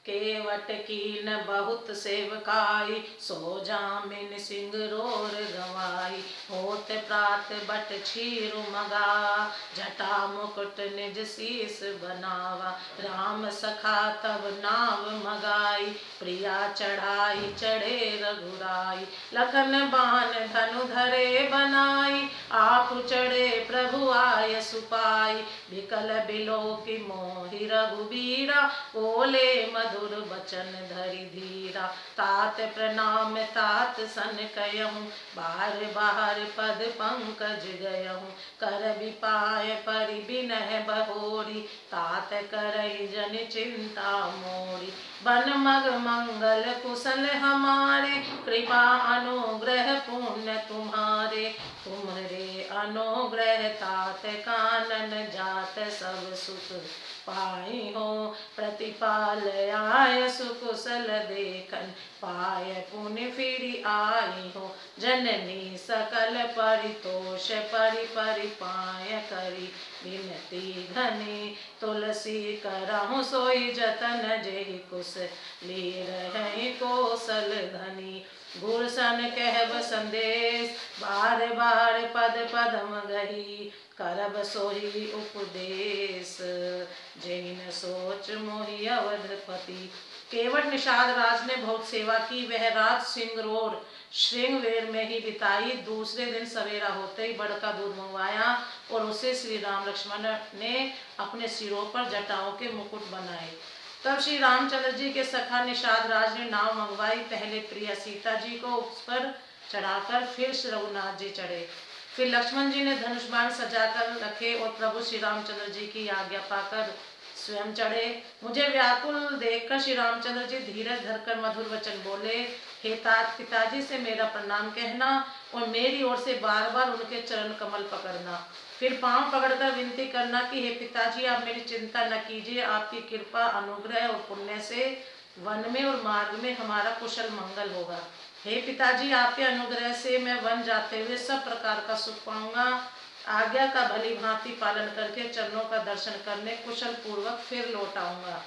केवट कीन बहुत सेवकाई, सो जामिन सिंह रोर गवाई। होत प्रात बट छीरु मगा, जटा मुकुट निज शीस बनावा। राम सखा तब नाव मगाई, प्रिया चढ़ाई चढ़े रघुराई। लखन बान धनु धरे बनाई, आप चढ़े प्रभु आय सुपाई। बिकल बिलोकि मोहि रघुबीरा, बोले मधुर बचन धरि धीरा। तात प्रणाम तात सन कयहूँ, बार बार पद पंकज गयहूँ। कर विपाय परि बिनह बहोरी, तात करई जन चिंता मोरी। बन मग मंगल कुशल हमारे, कृपा अनुग्रह पुण्य तुम्हारे। तुम्हारे अनुग्रह तात कानन जात, सब सुख पाई हो। प्रतिपाल आय सुकुशल देखन, पाय पुण्य फिर आई हो। जननी सकल परितोष परि परि पाय करी, विनती घनी तुलसी करहु सोई जतन। जेहि कुश ली रही कौशल धनी, गुर सन कहब संदेश, बार बार पद पदम गही। करब सोई उपदेश, जैन सोच मोहि अवधपति। केवट निषाद राज ने बहुत सेवा की, वह रात सिंगरोर श्रृंगवेर में ही बिताई। दूसरे दिन सवेरा होते ही बड़का दूध मंगवाया और उसे श्री राम लक्ष्मण ने अपने सिरों पर जटाओं के मुकुट बनाए। तब श्री रामचंद्र जी के सखा निषाद राज ने नाव मंगवाई। पहले प्रिया सीता जी को उस पर चढ़ाकर फिर श्री रघुनाथ जी चढ़े। फिर लक्ष्मण जी ने धनुष बाण सजाकर रखे और प्रभु श्री रामचंद्र जी की आज्ञा पाकर स्वयं चढ़े। मुझे व्याकुल देखकर श्री रामचंद्र जी धीरज धरकर मधुर वचन बोले, हे तात पिताजी से मेरा प्रणाम कहना और मेरी ओर से बार बार उनके चरण कमल पकड़ना। फिर पांव पकड़कर विनती करना कि हे पिताजी आप मेरी चिंता न कीजिए, आपकी कृपा अनुग्रह और पुण्य से वन में और मार्ग में हमारा कुशल मंगल होगा। हे पिताजी आपके अनुग्रह से मैं वन जाते हुए सब प्रकार का सुख पाऊंगा। आज्ञा का भली भांति पालन करके चरणों का दर्शन करने कुशल पूर्वक फिर लौट आऊंगा।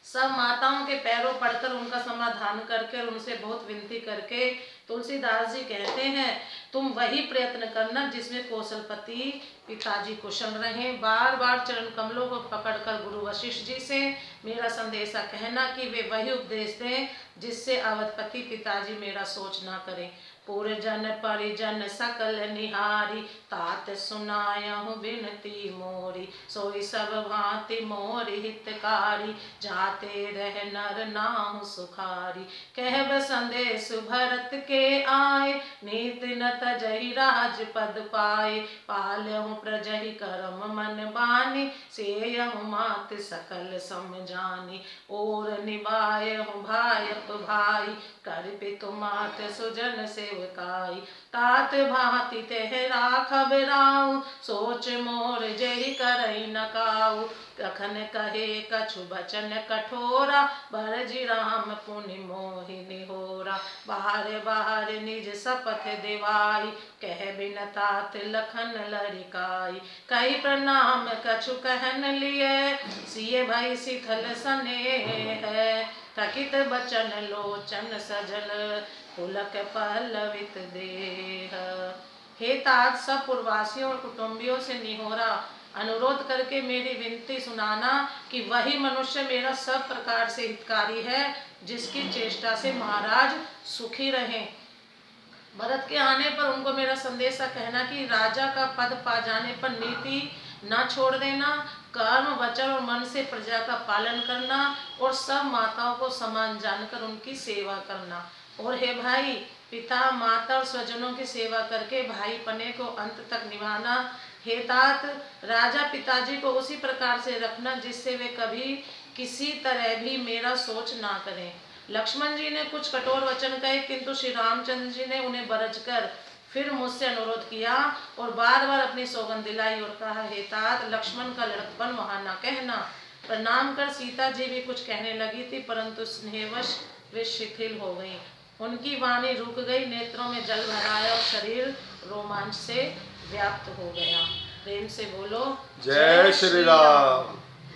सब माताओं के पैरों पड़कर उनका समाधान करके और उनसे बहुत विनती करके तुलसीदास जी कहते हैं, तुम वही प्रयत्न करना जिसमें कौशलपति पिताजी कुशल रहें। बार बार चरण कमलों को पकड़कर गुरु वशिष्ठ जी से मेरा संदेशा कहना कि वे वही उपदेश दें जिससे अवधपति पिताजी मेरा सोच ना करें। पुरजन परिजन सकल निहारी, तात सुनायहु बिनती मोरी। सोई सब भांति मोर हितकारी, जाते रह नर नाहु सुखारी। कहब संदेश भरत के आए, नीत न तजहि राजपद पाए। पालहु प्रजहि करम मन बानी, सेयहु मात सकल समझानी। और निभायहु भायप भाई, कर पितु मात सुजन सेवकाई। तात भांति तेह राखब राउ, सोच मोर जेहि करई न काऊ। कखन कहे कछु बचन कठोरा, बरजि राम पुनि मोहि निहोरा। बार बार निज शपथ दिवाई, कह बिन तात लखन लरिकाई। कई प्रणाम कछु कहन लिए, सिय भई शिथिल सनेह। थकित बचन लोचन सजल, पुलक पल्लवित देह। हे तात सब पूर्ववासियों और कुटुंबियों से निहोरा अनुरोध करके मेरी विनती सुनाना कि वही मनुष्य मेरा सब प्रकार से हितकारी है जिसकी चेष्टा से महाराज सुखी रहें। भरत के आने पर उनको मेरा संदेशा कहना कि राजा का पद पा जाने पर नीति न छोड़ देना, कर्म वचन और मन से प्रजा का पालन करना और सब माताओं को समान जानकर उनकी सेवा करना। और हे भाई, पिता माता और स्वजनों की सेवा करके भाई पने को अंत तक निभाना। हे तात, राजा पिताजी को उसी प्रकार से रखना जिससे वे कभी किसी तरह भी मेरा सोच ना करें। लक्ष्मण जी ने कुछ कठोर वचन कहे, किंतु श्री रामचंद्र जी ने उन्हें बरज कर फिर मुझसे अनुरोध किया और बार बार अपनी सौगंध दिलाई और कहा, हे तात, लक्ष्मण का लड़कपन वहां न कहना। प्रणाम कर सीता जी भी कुछ कहने लगी थी, परंतु स्नेहवश वे शिथिल हो गईं। उनकी वाणी रुक गई, नेत्रों में जल भर आया और शरीर रोमांच से व्याप्त हो गया। प्रेम से बोलो जय श्री राम।